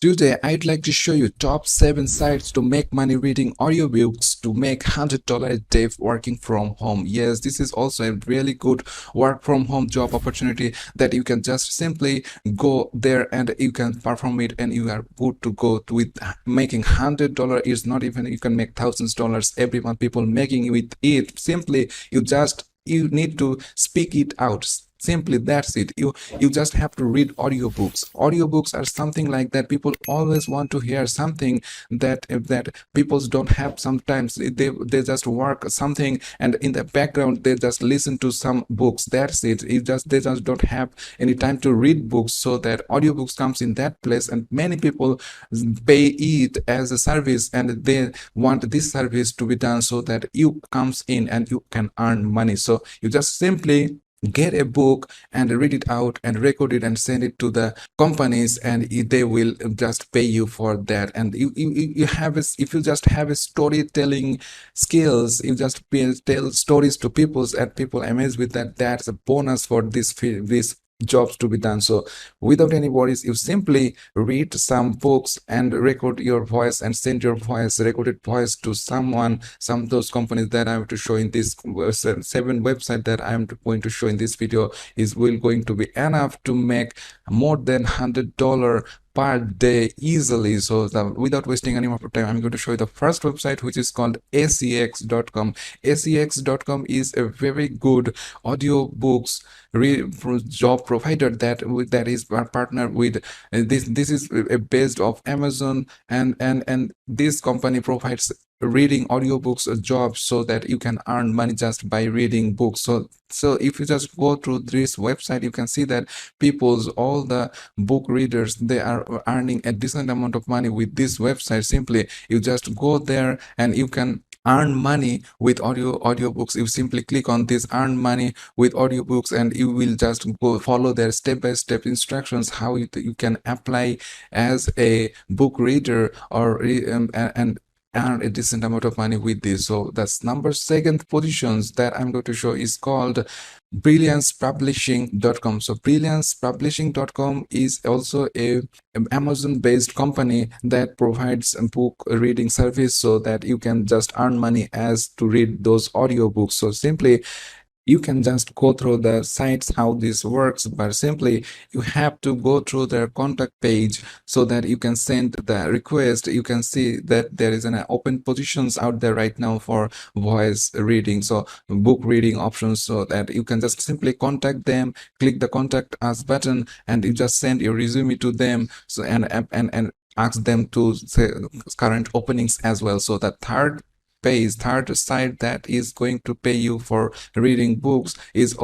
Today, I'd like to show you top 7 sites to make money reading audiobooks to make $100 a day working from home. Yes, this is also a really good work from home job opportunity that you can just simply go there and you can perform it and you are good to go with making $100. Is not even you can make thousands dollars every month. People making with it. Simply you need to speak it out. Simply that's it. You just have to read audiobooks are something like that. People always want to hear something that people don't have. Sometimes they just work something and in the background they just listen to some books. That's it. They just don't have any time to read books, so that audiobooks comes in that place, and many people pay it as a service and they want this service to be done so that you comes in and you can earn money. So you just simply get a book and read it out and record it and send it to the companies, and they will just pay you for that. And you have if you just have a storytelling skills, you just tell stories to people and people amazed with that. That's a bonus for this jobs to be done. So without any worries, you simply read some books and record your voice and send your recorded voice to some of those companies that I have to show in this 7 website that I am going to show in this video is going to be enough to make more than $100 per day easily. So without wasting any more time, I'm going to show you the first website, which is called SCXcom. SCX.com is a very good audiobooks job provider that is partnered with this is based off Amazon, and this company provides reading audiobooks jobs so that you can earn money just by reading books. So if you just go through this website, you can see that all the book readers, they are earning a decent amount of money with this website. Simply you just go there and you can earn money with audiobooks. You simply click on this earn money with audiobooks and you will just go follow their step-by-step instructions how you can apply as a book reader or and earn a decent amount of money with this. So that's second positions that I'm going to show is called brilliancepublishing.com. So brilliancepublishing.com is also a Amazon based company that provides a book reading service so that you can just earn money as to read those audiobooks. So simply you can just go through the sites how this works, but simply you have to go through their contact page so that you can send the request. You can see that there is an open positions out there right now for voice reading, so book reading options, so that you can just simply contact them, click the contact us button, and you just send your resume to them. So and ask them to say current openings as well. So the third site that is going to pay you for reading books is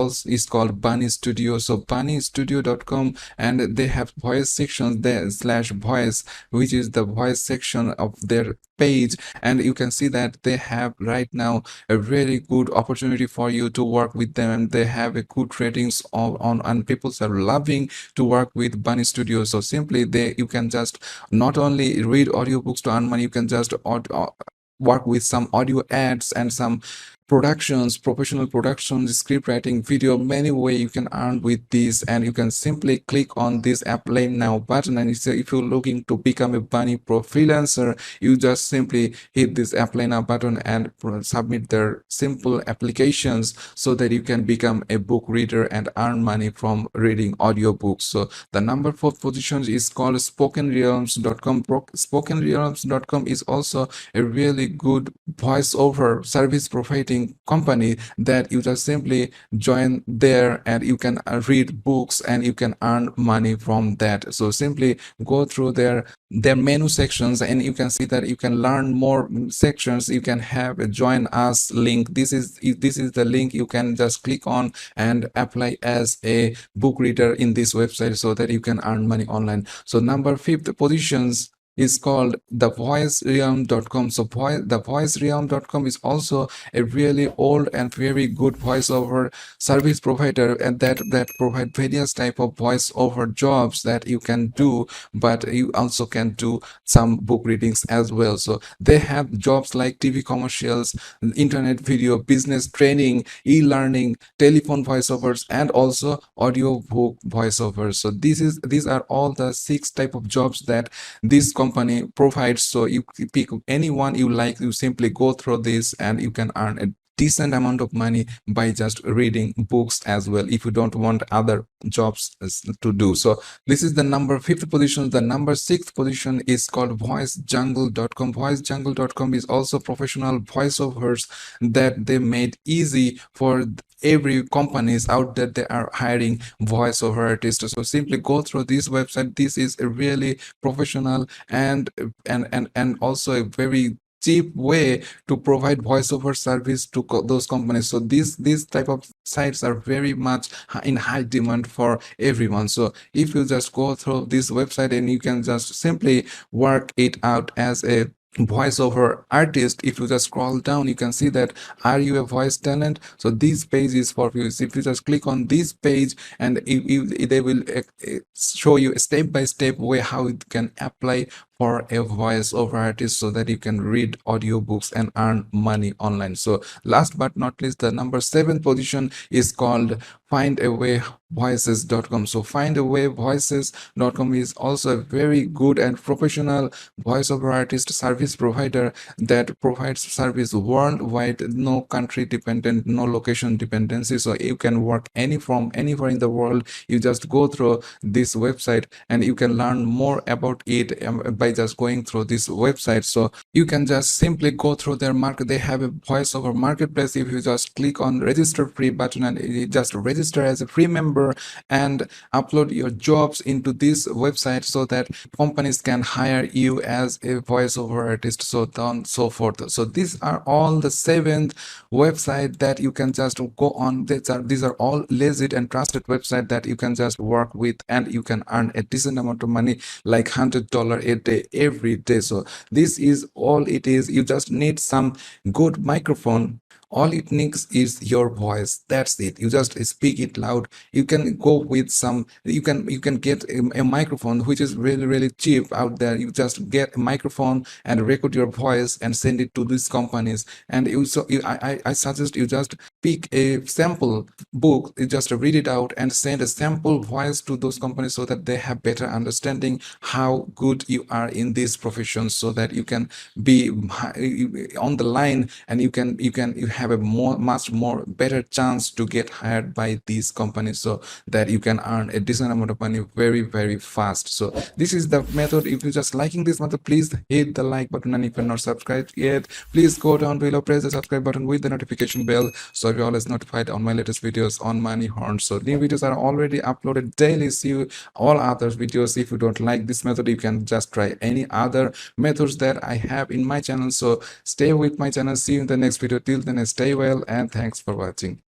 called Bunny Studio. So bunnystudio.com, and they have voice sections there /voice, which is the voice section of their page, and you can see that they have right now a very good opportunity for you to work with them, and they have a good ratings on and people are loving to work with Bunny Studio. So simply you can just not only read audiobooks to earn money, you can just work with some audio ads and some professional productions, script writing, video. Many way you can earn with this, and you can simply click on this apply now button, and if you're looking to become a Bunny Pro freelancer, you just simply hit this apply now button and submit their simple applications so that you can become a book reader and earn money from reading audiobooks. So the number 4 position is called spokenrealms.com. spokenrealms.com is also a really good voiceover service providing company that you just simply join there and you can read books and you can earn money from that. So simply go through their menu sections and you can see that you can learn more sections. You can have a join us link. This is the link you can just click on and apply as a book reader in this website so that you can earn money online. So number 5th positions is called the voicerealm.com. So the voicerealm.com is also a really old and very good voiceover service provider, and that provide various type of voiceover jobs that you can do, but you also can do some book readings as well. So they have jobs like TV commercials, internet video, business training, e-learning, telephone voiceovers, and also audiobook voiceovers. So these are all the 6 type of jobs that this company provides. So you pick anyone you like, you simply go through this, and you can earn a decent amount of money by just reading books as well, if you don't want other jobs to do. So this is the number 5th position. The number 6th position is called voicejungle.com. Voicejungle.com is also professional voiceovers that they made easy for every companies out there. They are hiring voiceover artists. So simply go through this website. This is a really professional and also a very cheap way to provide voiceover service to those companies. So these type of sites are very much in high demand for everyone. So if you just go through this website and you can just simply work it out as a voiceover artist, if you just scroll down, you can see that are you a voice talent. So this page is for you. So if you just click on this page, and they will show you a step-by-step way how you can apply for a voiceover artist, so that you can read audiobooks and earn money online. So last but not least, the number 7th position is called FindaWayVoices.com. So FindaWayVoices.com is also a very good and professional voiceover artist service provider that provides service worldwide, no country dependent, no location dependency. So you can work from anywhere in the world. You just go through this website and you can learn more about it by just going through this website. So you can just simply go through their market. They have a voiceover marketplace. If you just click on register free button and you just register as a free member and upload your jobs into this website, so that companies can hire you as a voiceover artist, so on so forth. So these are all the 7th website that you can just go on. These are all legit and trusted website that you can just work with, and you can earn a decent amount of money, like $100 a day every day. So this is all it is. You just need some good microphone. All it needs is your voice. That's it. You just speak it loud. You can go with some, you can get a microphone which is really cheap out there. You just get a microphone and record your voice and send it to these companies. And I suggest you just pick a sample book, you just read it out and send a sample voice to those companies, so that they have better understanding how good you are in this profession, so that you can be on the line, and you have a much more better chance to get hired by these companies, so that you can earn a decent amount of money very fast. So this is the method. If you're just liking this method, please hit the like button, and if you're not subscribed yet, please go down below, press the subscribe button with the notification bell, so you're always notified on my latest videos on money horn. So new videos are already uploaded daily. See you all other videos. If you don't like this method, you can just try any other methods that I have in my channel. So stay with my channel. See you in the next video. Till then, stay well, and thanks for watching.